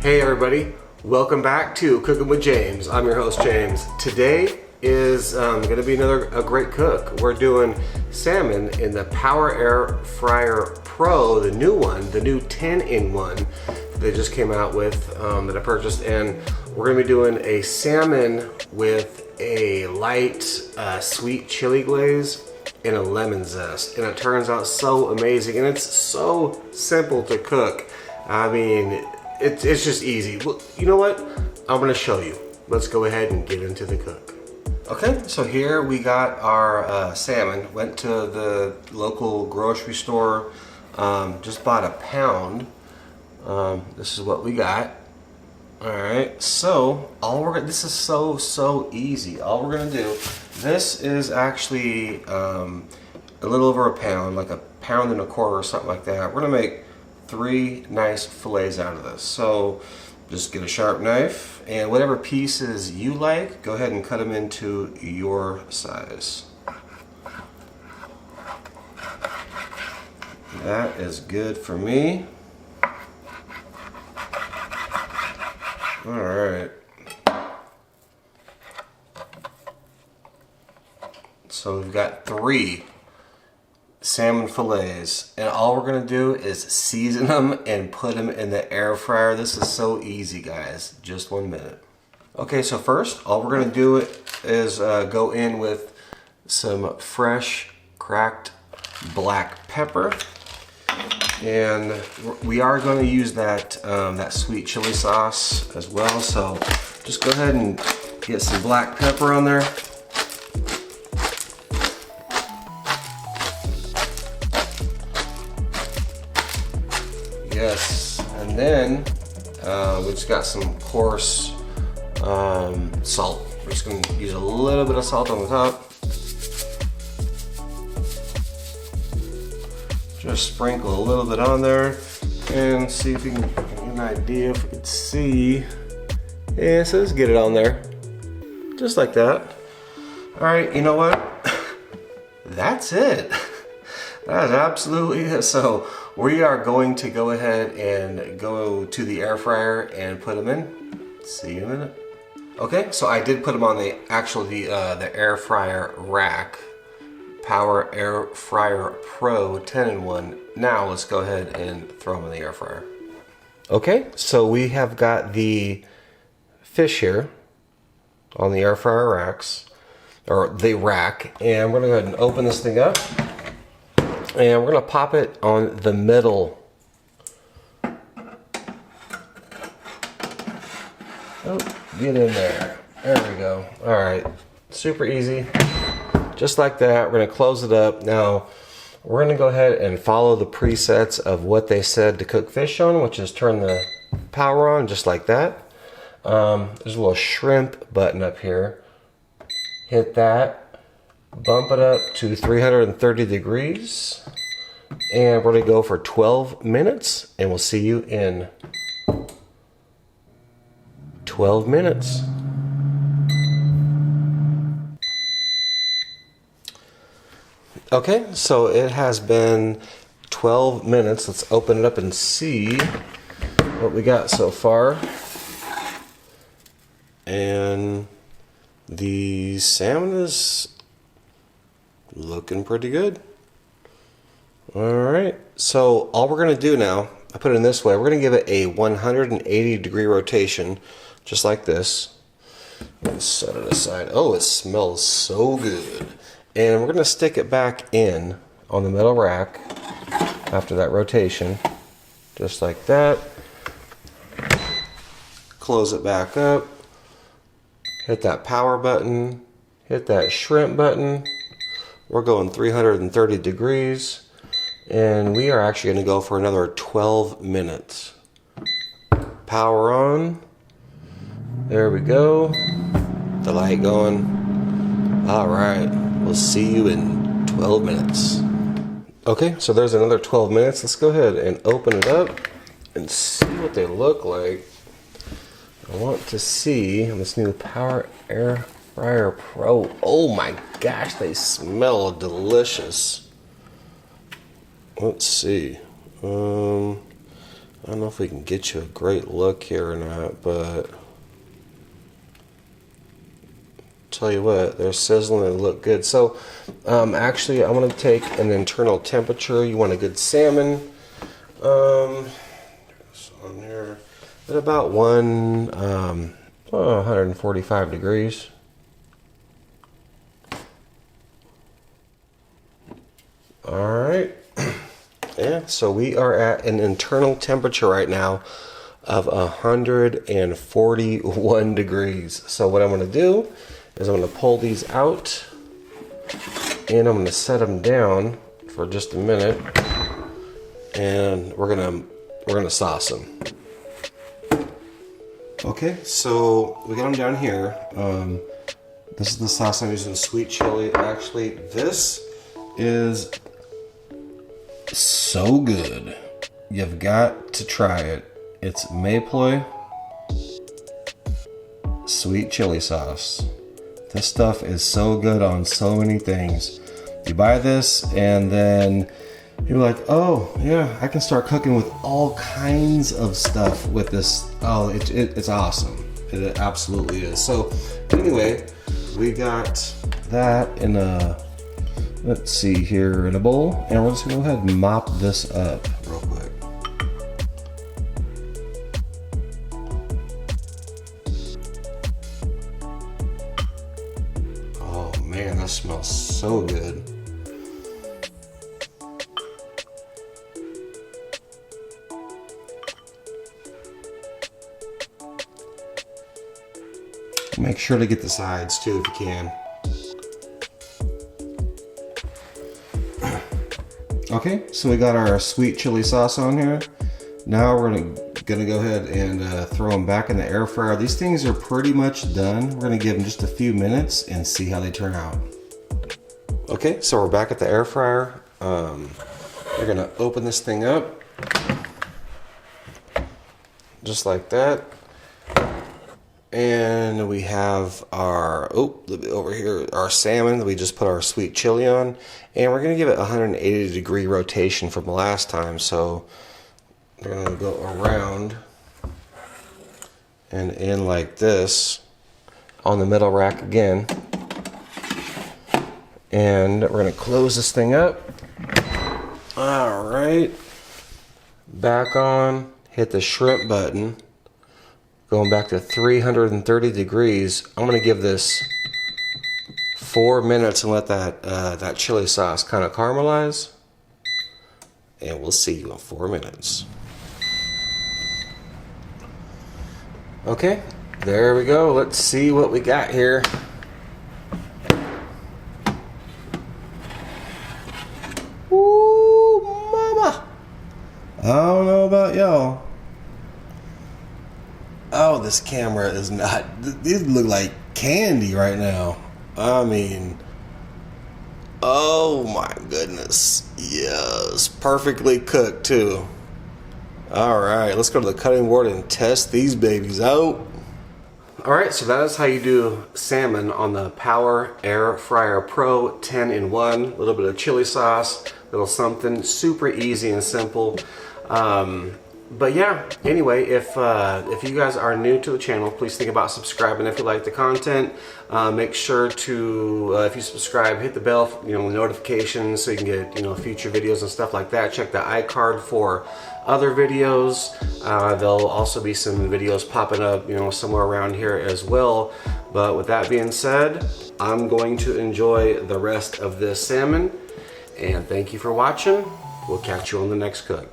Hey everybody, welcome back to Cooking with James. I'm your host James. Today is going to be a great cook. We're doing salmon in the Power Air Fryer Pro, the new one, the new 10-in-1 they just came out with that I purchased, and we're going to be doing a salmon with a light sweet chili glaze and a lemon zest, and it turns out so amazing, and it's so simple to cook. I mean, it's just easy. Well, you know what? I'm gonna show you. Let's go ahead and get into the cook. Okay, so here we got our salmon. Went to the local grocery store, just bought a pound. This is what we got. All right, so this is so easy. All we're gonna do, this is actually a little over a pound, like a pound and a quarter or something like that. We're gonna make 3 nice fillets out of this. So just get a sharp knife, and whatever pieces you like, go ahead and cut them into your size. That is good for me. All right. So we've got 3 salmon fillets, and all we're gonna do is season them and put them in the air fryer. This is so easy, guys. Just 1 minute. Okay, so first, all we're gonna do is go in with some fresh cracked black pepper, and we are going to use that that sweet chili sauce as well. So just go ahead and get some black pepper on there. Yes, and then we just got some coarse salt. We're just going to use a little bit of salt on the top. Just sprinkle a little bit on there and see if you can get an idea, if you can see. Yeah, so let's get it on there. Just like that. All right, you know what? That's it. That is absolutely it. So we are going to go ahead and go to the air fryer and put them in. See you in a minute. Okay, so I did put them on the air fryer rack. Power Air Fryer Pro 10-in-1. Now let's go ahead and throw them in the air fryer. Okay, so we have got the fish here on the air fryer racks, or the rack, and we're gonna go ahead and open this thing up, and we're gonna pop it on the middle. Oh, get in there. There we go. All right, super easy. Just like that. We're going to close it up. Now, we're going to go ahead and follow the presets of what they said to cook fish on, which is turn the power on just like that. There's a little shrimp button up here. Hit that. Bump it up to 330 degrees. And we're going to go for 12 minutes. And we'll see you in 12 minutes. Okay, so it has been 12 minutes. Let's open it up and see what we got so far. And the salmon is looking pretty good. All right, so all we're gonna do now, I put it in this way, we're gonna give it a 180-degree rotation, just like this. Let's set it aside. Oh, it smells so good. And we're going to stick it back in on the middle rack after that rotation, just like that. Close it back up. Hit that power button. Hit that shrimp button. We're going 330 degrees. And we are actually going to go for another 12 minutes. Power on. There we go. The light going. All right. We'll see you in 12 minutes. Okay, so there's another 12 minutes. Let's go ahead and open it up and see what they look like. I want to see this new Power Air Fryer Pro. Oh my gosh, they smell delicious. Let's see. I don't know if we can get you a great look here or not, but tell you what, they're sizzling and look good. So actually I want to take an internal temperature. You want a good salmon on here at about 145 degrees. All right. Yeah, so we are at an internal temperature right now of 141 degrees. So what I'm going to do is I'm going to pull these out and I'm going to set them down for just a minute, and we're going to sauce them. Okay, so we got them down here. This is the sauce I'm using, sweet chili. Actually, this is so good. You've got to try it. It's Mayploy sweet chili sauce. This stuff is so good on so many things. You buy this and then you're like, oh yeah, I can start cooking with all kinds of stuff with this. Oh, it's awesome. It absolutely is. So anyway, we got that in a, let's see here, in a bowl, and we're just gonna go ahead and mop this up real quick. Oh man, that smells so good. Make sure to get the sides too if you can. Okay, so we got our sweet chili sauce on here. Now we're gonna go ahead and throw them back in the air fryer. These things are pretty much done. We're gonna give them just a few minutes and see how they turn out. Okay, so we're back at the air fryer. We're gonna open this thing up, just like that. And we have our, over here, our salmon that we just put our sweet chili on. And we're gonna give it a 180 degree rotation from the last time. So we're gonna go around and in like this on the middle rack again. And we're gonna close this thing up. All right, back on, hit the shrimp button. Going back to 330 degrees. I'm gonna give this 4 minutes and let that chili sauce kind of caramelize. And we'll see you in 4 minutes. Okay, there we go. Let's see what we got here. Ooh, mama. I don't know about y'all. Oh, this camera is not, these look like candy right now. I mean, oh my goodness. Yes, perfectly cooked too. All right, let's go to the cutting board and test these babies out. All right, so that is how you do salmon on the Power Air Fryer Pro 10-in-1. A little bit of chili sauce, a little something, super easy and simple. But yeah, anyway, if you guys are new to the channel, please think about subscribing if you like the content. Make sure to, if you subscribe, hit the bell, notifications so you can get, future videos and stuff like that. Check the iCard for other videos. There'll also be some videos popping up, somewhere around here as well. But with that being said, I'm going to enjoy the rest of this salmon. And thank you for watching. We'll catch you on the next cook.